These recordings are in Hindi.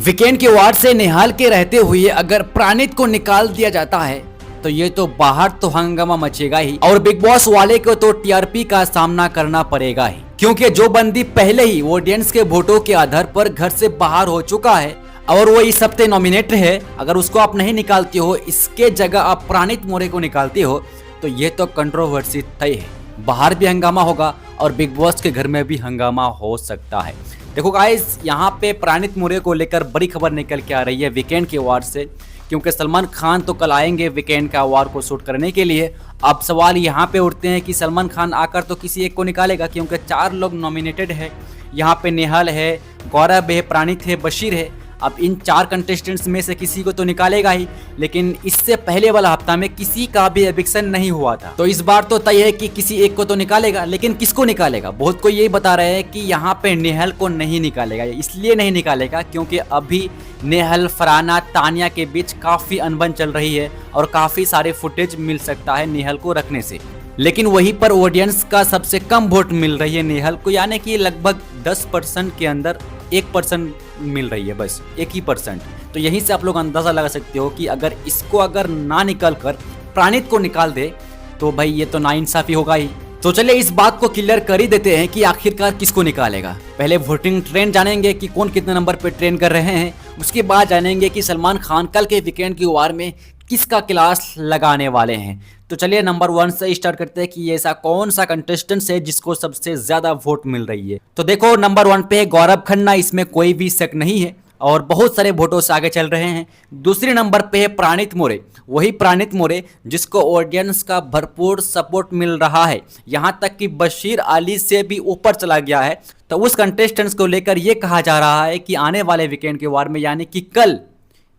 वीकेंड के वार्ड से निहाल के रहते हुए अगर प्राणित को निकाल दिया जाता है तो ये तो बाहर तो हंगामा मचेगा ही और बिग बॉस वाले को तो टीआरपी का सामना करना पड़ेगा ही, क्योंकि जो बंदी पहले ही ऑडियंस के वोटों के आधार पर घर से बाहर हो चुका है और वो इस हफ्ते नॉमिनेट है, अगर उसको आप नहीं निकालते हो, इसके जगह आप प्राणित मोरे को निकालते हो तो ये तो कंट्रोवर्सी तय है। बाहर भी हंगामा होगा और बिग बॉस के घर में भी हंगामा हो सकता है। देखो गाइस, यहाँ पे प्राणित मोरे को लेकर बड़ी खबर निकल के आ रही है वीकेंड के अवार्ड से, क्योंकि सलमान खान तो कल आएंगे वीकेंड का अवार्ड को शूट करने के लिए। अब सवाल यहाँ पे उठते हैं कि सलमान खान आकर तो किसी एक को निकालेगा, क्योंकि 4 लोग नॉमिनेटेड है। यहाँ पे नेहाल है, गौरव है, प्राणित है, बशीर है। अब इन 4 कंटेस्टेंट्स में से किसी को तो निकालेगा ही, लेकिन इससे पहले वाला हफ्ता में किसी का भी एविक्शन नहीं हुआ था, तो इस बार तो तय है कि किसी एक को तो निकालेगा। लेकिन किसको निकालेगा? बहुत कोई यही बता रहे हैं कि यहाँ पे नेहाल को नहीं निकालेगा। इसलिए नहीं निकालेगा क्योंकि अभी नेहाल, फरहाना, तानिया के बीच काफी अनबन चल रही है और काफी सारे फुटेज मिल सकता है नेहाल को रखने से। लेकिन वहीं पर ऑडियंस का सबसे कम वोट मिल रही है नेहाल को, यानी कि लगभग 10% के अंदर 1% मिल रही है, बस 1% ही। तो यहीं से आप लोग अंदाजा लगा सकते हो कि अगर इसको अगर ना निकाल कर प्राणित को निकाल दे तो भाई ये तो नाइंसाफी होगा ही। तो चलिए इस बात को क्लियर कर ही देते हैं कि आखिरकार किसको निकालेगा। पहले वोटिंग ट्रेंड जानेंगे कि कौन कितने नंबर पे ट्रेंड कर रहे हैं, उसके बाद जानेंगे कि सलमान खान कल के वीकेंड की वार में किसका क्लास लगाने वाले हैं। तो चलिए नंबर 1 से स्टार्ट करते हैं कि ऐसा कौन सा कंटेस्टेंट है जिसको सबसे ज्यादा वोट मिल रही है। तो देखो नंबर 1 पे है गौरव खन्ना, इसमें कोई भी शक नहीं है और बहुत सारे वोटों से आगे चल रहे हैं। दूसरे नंबर पे है प्राणित मोरे, वही प्राणित मोरे जिसको ऑडियंस का भरपूर सपोर्ट मिल रहा है, यहाँ तक कि बशीर अली से भी ऊपर चला गया है। तो उस कंटेस्टेंट्स को लेकर यह कहा जा रहा है कि आने वाले वीकेंड के वार में यानी कि कल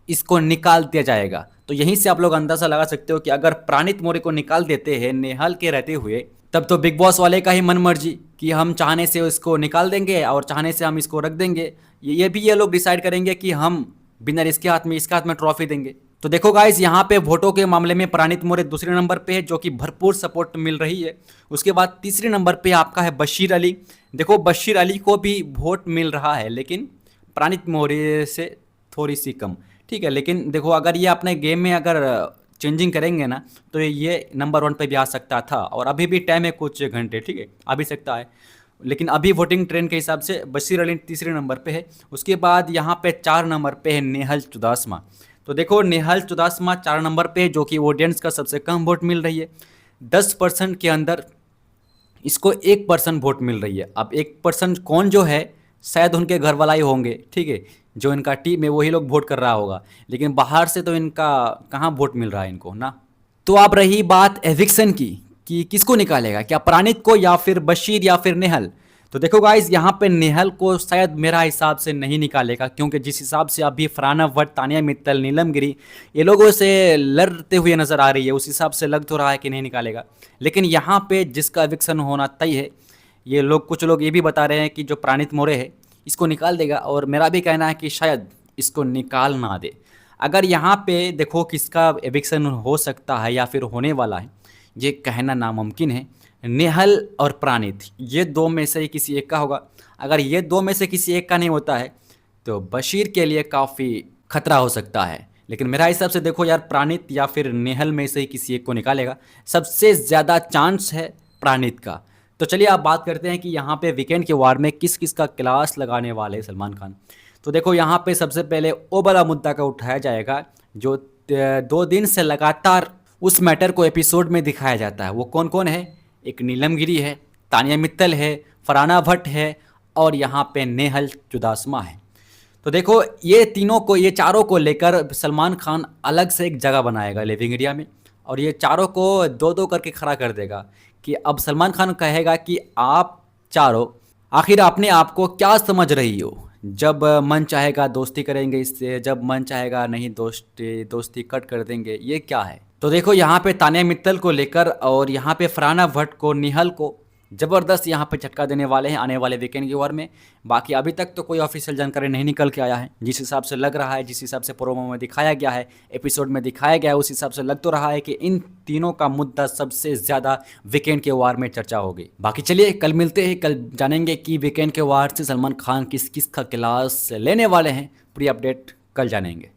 इसको निकाल दिया जाएगा। तो यहीं से आप लोग अंदाजा लगा सकते हो कि अगर प्राणित मोरे को निकाल देते हैं नेहाल के रहते हुए, तब तो बिग बॉस वाले का ही मन मर्जी कि हम चाहने से इसको निकाल देंगे और चाहने से हम इसको रख देंगे। ये लोग डिसाइड करेंगे कि हम विनर इसके हाथ में ट्रॉफी देंगे। तो देखो गाइस, यहाँ पे वोटों के मामले में प्राणित मोरे दूसरे नंबर पे है, जो कि भरपूर सपोर्ट मिल रही है। उसके बाद तीसरे नंबर पे आपका है बशीर अली। देखो बशीर अली को भी वोट मिल रहा है, लेकिन प्राणित मोरे से थोड़ी सी कम, ठीक है। लेकिन देखो अगर ये अपने गेम में अगर चेंजिंग करेंगे ना तो ये नंबर 1 पे भी आ सकता था, और अभी भी टाइम है कुछ घंटे, ठीक है, आ भी सकता है। लेकिन अभी वोटिंग ट्रेंड के हिसाब से बशीर अली तीसरे नंबर पे है। उसके बाद यहाँ पे 4 नंबर पे है नेहाल चुदासमा। तो देखो नेहाल चुदासमा 4 नंबर पे है, जो कि ऑडियंस का सबसे कम वोट मिल रही है। 10% के अंदर इसको 1% वोट मिल रही है। अब 1% कौन जो है, शायद उनके घर वाला ही होंगे, ठीक है, जो इनका टीम है वही लोग वोट कर रहा होगा, लेकिन बाहर से तो इनका कहाँ वोट मिल रहा है इनको ना। तो अब रही बात एविक्शन की कि किसको निकालेगा, क्या प्राणित को या फिर बशीर या फिर नेहाल। तो देखो गाइस, यहाँ पे नेहाल को शायद मेरा हिसाब से नहीं निकालेगा, क्योंकि जिस हिसाब से अभी फरहाना भट्ट, तानिया मित्तल, नीलम गिरी ये लोगों से लड़ते हुए नजर आ रही है, उस हिसाब से लग तो रहा है कि नहीं निकालेगा। लेकिन यहाँ पे जिसका एविक्शन होना तय है, ये लोग कुछ लोग ये भी बता रहे हैं कि जो प्राणित मोरे है इसको निकाल देगा, और मेरा भी कहना है कि शायद इसको निकाल ना दे। अगर यहाँ पे देखो किसका एविक्शन हो सकता है या फिर होने वाला है, ये कहना नामुमकिन है। नेहाल और प्राणित, ये 2 में से ही किसी एक का होगा। अगर ये 2 में से किसी एक का नहीं होता है तो बशीर के लिए काफ़ी खतरा हो सकता है। लेकिन मेरा हिसाब से देखो यार, प्राणित या फिर नेहाल में से ही किसी एक को निकालेगा। सबसे ज़्यादा चांस है प्राणित का। तो चलिए आप बात करते हैं कि यहाँ पे वीकेंड के वार में किस किस का क्लास लगाने वाले हैं सलमान खान। तो देखो यहाँ पे सबसे पहले वो वाला मुद्दा का उठाया जाएगा जो 2 दिन से लगातार उस मैटर को एपिसोड में दिखाया जाता है। वो कौन कौन है? एक नीलम गिरी है, तानिया मित्तल है, फरहाना भट्ट है और यहाँ पे नेहाल चुदासमा है। तो देखो ये चारों को लेकर सलमान खान अलग से एक जगह बनाएगा लिविंग एरिया में, और ये चारों को 2-2 करके खड़ा कर देगा कि अब सलमान खान कहेगा कि आप चारों आखिर अपने आप को क्या समझ रही हो। जब मन चाहेगा दोस्ती करेंगे इससे, जब मन चाहेगा नहीं दोस्ती कट कर देंगे, ये क्या है। तो देखो यहाँ पे तानिया मित्तल को लेकर और यहाँ पे फरहाना भट्ट को, निहाल को जबरदस्त यहाँ पे झटका देने वाले हैं आने वाले वीकेंड के वार में। बाकी अभी तक तो कोई ऑफिशियल जानकारी नहीं निकल के आया है। जिस हिसाब से लग रहा है, जिस हिसाब से प्रोमो में दिखाया गया है, एपिसोड में दिखाया गया है, उस हिसाब से लग तो रहा है कि इन तीनों का मुद्दा सबसे ज्यादा वीकेंड के वार में चर्चा होगी। बाकी चलिए कल मिलते हैं, कल जानेंगे कि वीकेंड के वार से सलमान खान किस किस का क्लास लेने वाले हैं। पूरी अपडेट कल जानेंगे।